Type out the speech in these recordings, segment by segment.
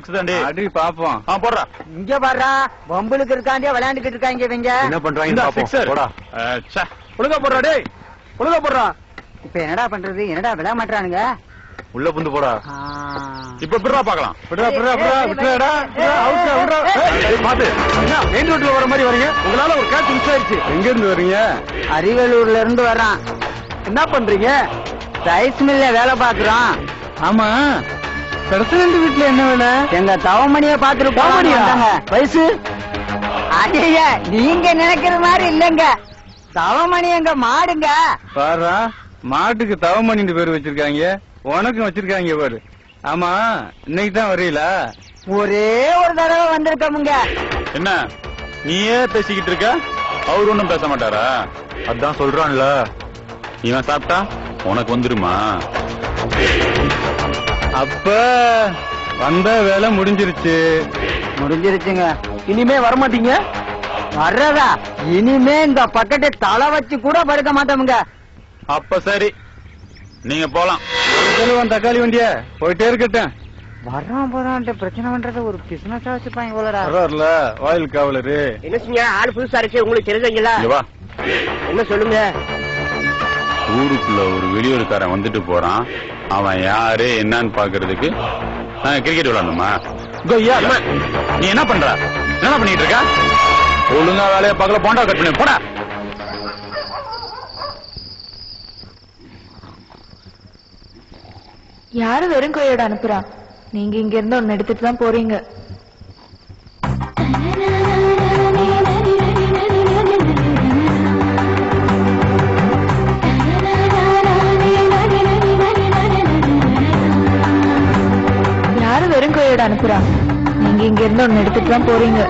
Six தாண்டி. அடி பாப்போம். போடுறா. இங்க பாடுறா, பொம்பளுக்கு இருக்காண்டே விளையாண்டுக்கிட்டு இருக்காங்க இவங்க. என்ன பண்றாங்க? போடா. ஒழுங்கா போடுறா டேய், ஒழுங்கா போடுறா. இப்ப என்னடா பண்றது? என்னடா விளையாட மாட்டானுங்க. உள்ள புந்து போடா. இப்ப பிறா பாக்கலாம். பாத்து மெயின் ரோட்ல வர மாதிரி வரீங்க. உங்களால ஒரு கேட்ச் மிஸ் ஆயிடுச்சு. எங்க இருந்து வரீங்க? அரியலூர்ல இருந்து வர்றான். என்ன பண்றீங்க? ரைஸ் மில்ல வேலை பாக்குறோம். ஆமா, பிரசிடண்ட் வீட்டுல என்ன வேலை? எங்க தவமணிய பாத்துருப்பாங்க. வயசு ஐயா, நீங்க நினைக்கிற மாதிரி இல்லங்க. தவமணி எங்க மாடுங்க. பாரு, மாட்டுக்கு தவமணின்னு பேர் வச்சிருக்காங்க, உனக்கும் வச்சிருக்காங்க பாரு. ஆமா, இன்னைக்கு தான் வரீங்களா? ஒரே ஒரு தடவை வந்திருக்கோமுங்க. என்ன நீயே பேசிக்கிட்டு இருக்க? அவரு ஒண்ணும் பேச மாட்டாரா? அதான் சொல்றான்ல. இவன் சாப்பிட்டா உனக்கு வந்துருமா? அப்ப வந்த வேலை முடிஞ்சிருச்சு. முடிஞ்சிருச்சுங்க. இனிமே வரமாட்டீங்க? வர்றதா? இனிமே இந்த பக்கத்தை தலை வச்சு கூட படுக்க மாட்டோமுங்க. அப்ப சரி, நீங்க போலாம். சொல்லுவான் தக்காளி வண்டிய போயிட்டே இருக்கட்டும். வர்றான் போறான்ட்டு பிரச்சனை பண்றத ஒரு பிசினஸா வச்சுப்பாங்க போலடா. வர்றாருல வாயில் காவலரு. என்ன செஞ்ச? ஆள் புதுசா இருக்கு, உங்களுக்கு தெரிஞ்சீங்களா? வா. என்ன சொல்லுங்க. ஊருக்குள்ள ஒரு வெளியூருக்காரன் வந்துட்டு போறான். அவன் யாரு என்னன்னு பாக்குறதுக்கு கிரிக்கெட் விளையாடணுமா? நீ என்ன பண்ற? என்ன பண்ணிட்டு இருக்க? ஒழுங்கா வேலையை பார்க்கல, போண்டா கட் பண்ணி போடா. யாரு வெறும் கையோட அனுப்புறா? நீங்க இங்க இருந்து ஒன்னு எடுத்துட்டு தான் போறீங்க. யாரு வெறும் கையோட அனுப்புறா? நீங்க இங்க இருந்து ஒன்னு எடுத்துட்டு தான் போறீங்க.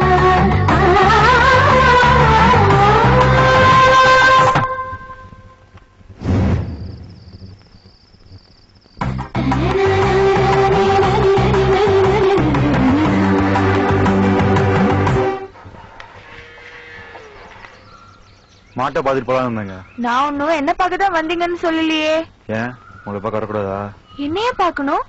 மாட்டை பாத்துட்டு போலாம். நான் ஒன்னும் என்ன பார்க்கதான் வந்தீங்கன்னு சொல்லலையே. ஏன் உங்களை பார்க்க வரக்கூடாதா? என்னைய பாக்கணும்?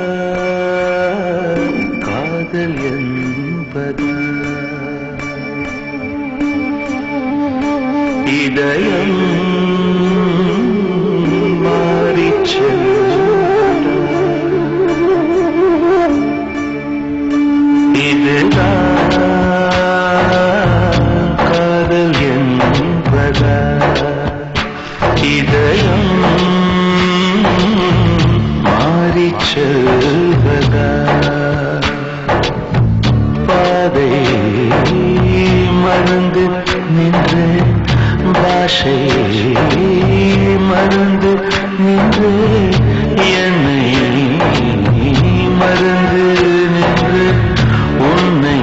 இதுதான் காதல் என்பது, இதயம் மாறிச் இதுதான் காதல் என்பதா, இதயம் மாறிச் செல்வதா, பாதை மறந்து நின்று பாஷை மறந்து நின்று என்னை மறந்து நின்று உன்னை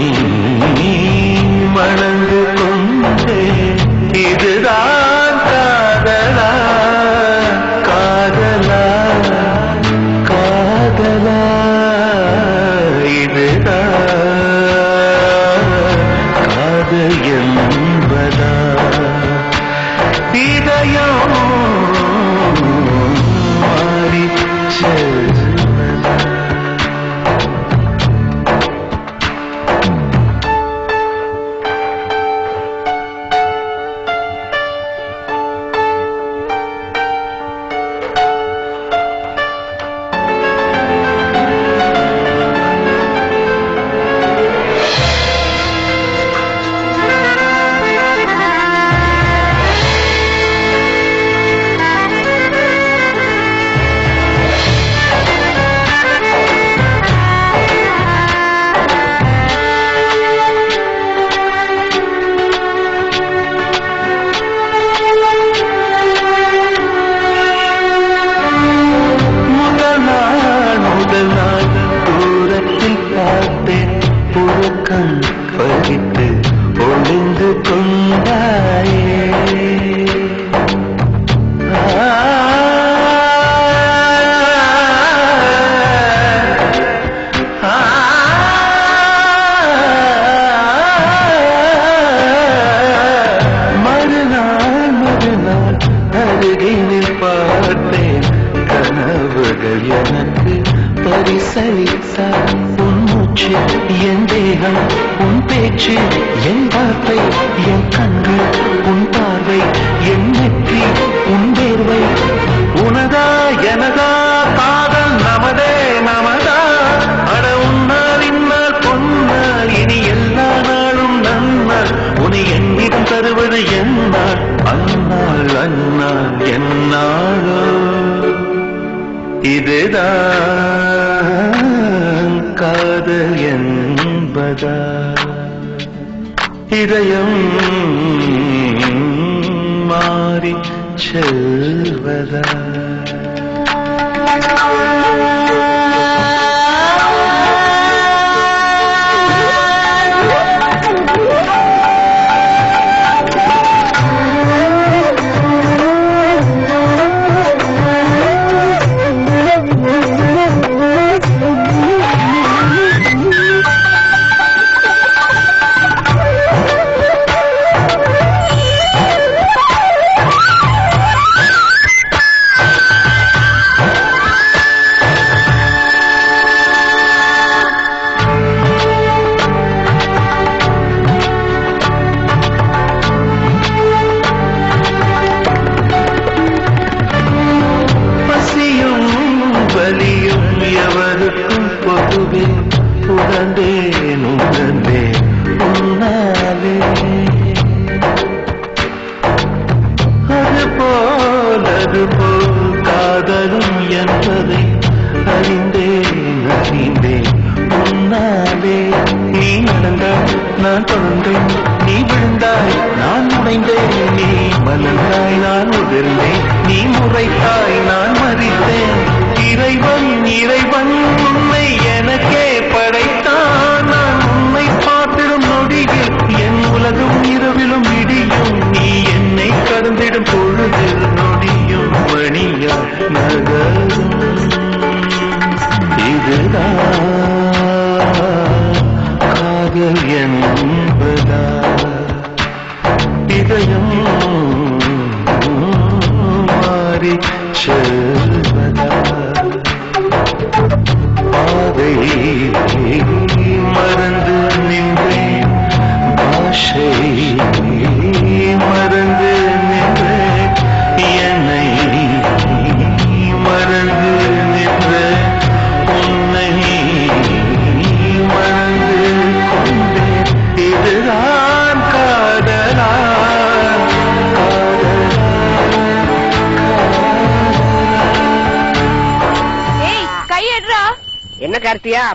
மணந்து கொண்டே. இதுதான் காதலா காதலா காதலா, இதுதான் காதல் என்பதா, இதயம் மாறிச் செல்வதா. சரி சரி சார் உன் மூச்சு என் தேகம் உன் பேச்சு என் வார்த்தை என் கண்கள் உன் பார்வை என் நெற்றி உன் வேர்வை உனதா எனதா காதல் நமதே நமதா அட உன்னால் இன்னால் பொன்னால் இனி எல்லா நாளும் நன்னாள் உன்னை என்னிடம் தருவது என்னால் அந்நாள் அந்நாள் என்னாளோ இதுதான் காதல் என்பதா இதயம் மாறி செல்வதா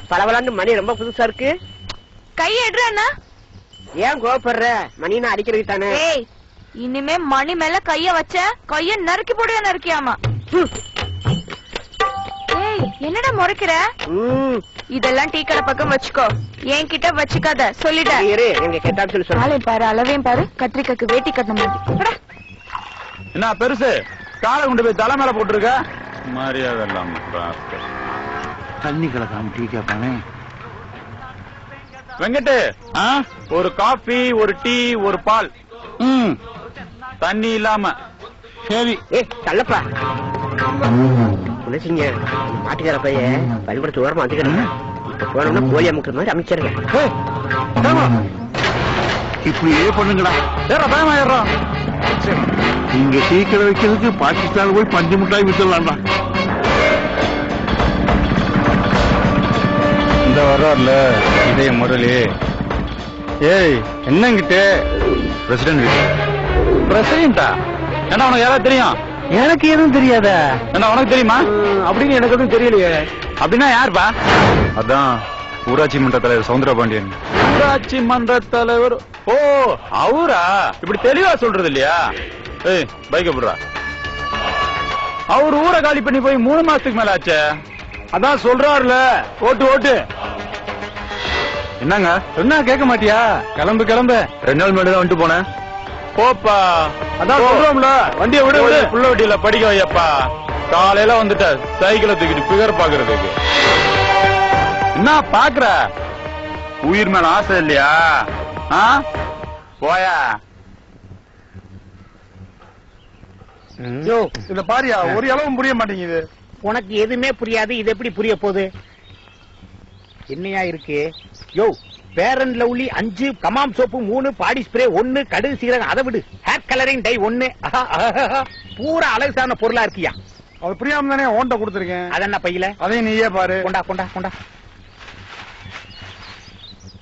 பலவலாண்டு மணி ரொம்ப புதுசா இருக்கு. கைய எடுறா. ஏன் கோபப்படுற? மணினா அடிக்கிறதுக்கு தானே. இனிமே மணி மேல கைய வச்ச கைய நறுக்கி போடுவே நறுக்கியாமா. என்னடா முறைக்கிற? இதெல்லாம் டீ கடை பக்கம் வச்சுக்கோ, என்கிட்ட வச்சுக்காத சொல்லிட்டேன். பாரு அளவையும் பாரு, கத்திரிக்காக்கு வேட்டி கட்டணும். என்ன பெருசு காலை கொண்டு போய் தலை மேல போட்டுருக்க? மரியாதை தண்ணி கலக்காம டீ கேட்பானே. வெங்கட்டு ஒரு காபி ஒரு டீ ஒரு பால். தண்ணி இல்லாம. சரி. தள்ளப்பா மாட்டுக்கார பைய பள்ளிக்கூடத்து ஓரமா வந்துக்கிறேன். இப்ப போனோம்னா கோழி அமுக்குற மாதிரி அமைச்சிருக்கேன். இப்படியே பண்ணுங்கடா. பயமா ஏறோம். இங்க சீக்கிரம் வைக்கிறதுக்கு பாகிஸ்தான் போய் பஞ்சு மிட்டாய் வித்துடலாம்டா. இந்த வர்றாருல இதய முரளி. ஏய் என்னங்கிட்ட பிரசிடென்ட் பிரசிடென்டா? என்ன உனக்கு யாராவது தெரியும்? எனக்கு எதுவும் தெரியாத. என்ன உனக்கு தெரியுமா? அப்படின்னு எனக்கு எதுவும் தெரியலையே. அப்படின்னா யாருப்பா? அதான் ஊராட்சி மன்ற தலைவர் சவுந்தரபாண்டியன். ஊராட்சி மன்ற தலைவர்? ஓ அவரா? இப்படி தெளிவா சொல்றது இல்லையா? ஏய் பைக்க போடுறா. அவர் ஊரை காலி பண்ணி போய் 3 மாசத்துக்கு மேல ஆச்சே. அதான் சொல்றாருல ஓட்டு ஓட்டு. என்னங்க என்ன கேட்க மாட்டியா? கிளம்பு கிளம்பு. 2 நாள் முன்னாடி தான் வந்துட்டு போனேன். போப்பா. அதான் சொல்றோம்ல வண்டியை விட விட. புள்ள வண்டியில படிக்க வையப்பா. காலையில வந்துட்ட சைக்கிளை தூக்கிட்டு பிகர் பாக்குறதுக்கு. என்ன பாக்குற? உயிர் மேல ஆசை இல்லையா? போயா. இத பாரியா ஒரு அளவும் புரிய மாட்டேங்குது. உனக்கு எதுவுமே புரியாது. இது எப்படி புரிய போகுது? என்னையா இருக்கு யோ பேரன் லவ்லி 5 கமாம் சோப்பு 3 பாடி ஸ்ப்ரே 1 கடுகு சீரகம் அதை விடு ஹேர் கலரிங் டை 1 பூரா அழகு சார்ந்த பொருளா இருக்கியா அவர் பிரியாம தானே ஓண்ட கொடுத்துருக்கேன். அது என்ன பையில அதையும் நீயே பாரு. கொண்டா கொண்டா கொண்டா.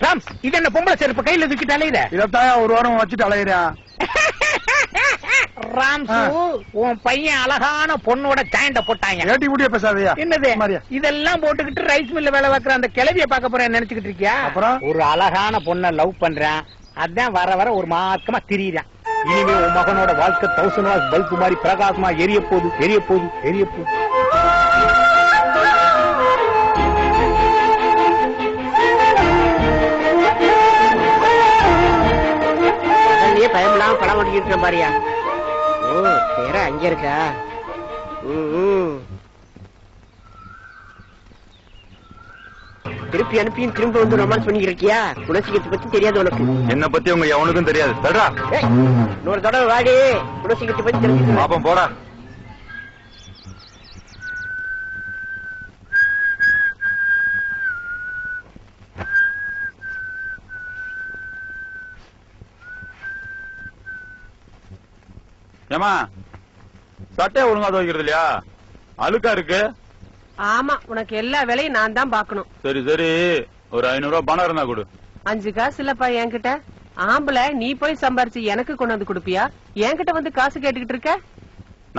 ராம் இது என்ன பொம்பளை செருப்பு கையில தூக்கிட்டு அலையுற? இதத்தான் ஒரு வாரம் வச்சுட்டு அலையிறான். ராம்சு உன் பையன் அழகான பொண்ணோட ஜாயிண்ட போட்டாங்க. ஏட்டி முடிய பேசாதயா. என்னது இதெல்லாம் போட்டுக்கிட்டு ரைஸ் மில்ல வேலை வைக்கிற அந்த கிளவிய பார்க்க போறேன் நினைச்சுக்கிட்டு இருக்கியா? அப்புறம் ஒரு அழகான பொண்ண லவ் பண்றேன், அதான் வர வர ஒரு மார்க்கமா திரியறான். இனிமே உன் மகனோட வாழ்க்கை 1000 வாட் பல்பு மாதிரி பிரகாசமா எரிய போகுது எரிய போகுது எரிய போகுது. பயமில்லாம படம் ஓட்டிக்கிட்டு இருக்கேன் பாரியா. ஓ சேர அங்க இருக்கா? திருப்பி அனுப்பியும் திரும்ப வந்து ரொமான்ஸ் பண்ணிக்கிட்டு இருக்கியா? குணசிங்கத்தை பத்தி தெரியாது உனக்கு? என்ன பத்தி உங்க எவனுக்கும் தெரியாது. சொல்றா இன்னொரு தடவை வாடி, குணசிங்கத்தை பத்தி தெரிஞ்சு பாப்போம் போடா. ஏமா சட்டையை ஒழுங்கா துவைக்கிறது இல்லையா? அழுக்கா இருக்கு. ஆமா, உனக்கு எல்லா வேலையும் நான் தான் பாக்கணும். சரி சரி, ஒரு 500 ரூபாய் பணம் இருந்தா கொடு. 5 காசு இல்லப்பா என்கிட்ட. ஆம்பளை நீ போய் சம்பாரிச்சு எனக்கு கொண்டு வந்து கொடுப்பியா? என்கிட்ட வந்து காசு கேட்டுக்கிட்டு இருக்க?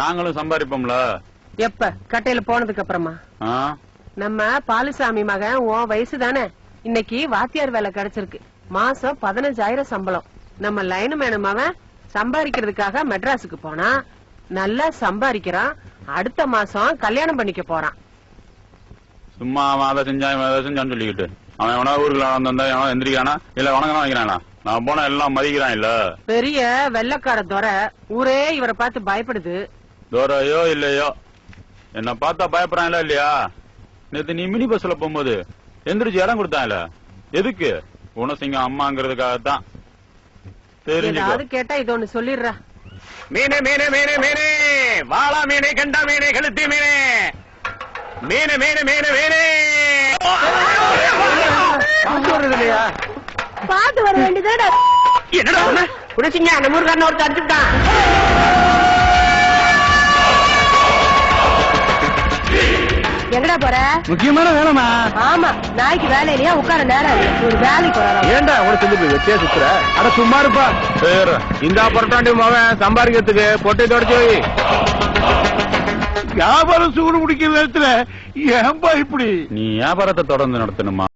நாங்களும் சம்பாதிப்போம்ல. எப்ப? கட்டையில போனதுக்கு அப்புறமா? நம்ம பாலுசாமி மகன் உன் வயசு தானே. இன்னைக்கு வாத்தியார் வேலை கிடைச்சிருக்கு. மாசம் 15,000 சம்பளம். நம்ம லைன் மேனும் அவன் சம்பாதிக்கிறதுக்காக மெட்ராஸுக்கு போனா நல்லா சம்பாதிக்கிறான். அடுத்த மாசம் கல்யாணம் பண்ணிக்க போறான். சும்மா அவன் அதை செஞ்சான் இவன் அதை செஞ்சான்னு சொல்லிக்கிட்டு அவன் எவனா ஊருக்கு வந்தா எவனா எந்திரிக்கிறானா இல்ல வணக்கம் வைக்கிறானா? நான் போனா எல்லாம் மதிக்கிறான் இல்ல. பெரிய வெள்ளக்கார துரை ஊரே இவரை பார்த்து பயப்படுது. துரையோ இல்லையோ என்ன பார்த்தா பயப்படுறான் இல்லையா? நேத்து நீ மினி பஸ்ல போகும்போது எந்திரிச்சு இடம் கொடுத்தான் இல்ல, எதுக்கு? குணசிங்கம் அம்மாங்கிறதுக்காகத்தான். ஏதாவது கேட்டா இது ஒண்ணு சொல்லிடுற. மீனே மீனே மீனே மீனே வாழா மீனே கண்டா மீனே கழுத்தி மீனே மீனே மீனே மீனே மீனே இல்லையா? பாத்து வர வேண்டியதா? என்னடா குணசிங்க நம்ம ஊருக்காரன் ஒருத்தர் அடிச்சுட்டான். எங்கடா போற? முக்கியமான வேலைமா? ஆமா, நாய்க்கு வேலை இல்லையா? உட்கார நேரம் ஒரு வேலைக்கு போறான். ஏண்டா உன செஞ்சு வெட்டியா சுத்துற? அட சும்மா இருப்பா. சரி இந்த புரட்டாண்டி மகன் சம்பாதிக்கிறதுக்கு பொட்டை தொடச்சு வை. வியாபாரம் சூடு முடிக்கிற நேரத்துல ஏன்பா இப்படி? நீ வியாபாரத்தை தொடர்ந்து நடத்தணுமா?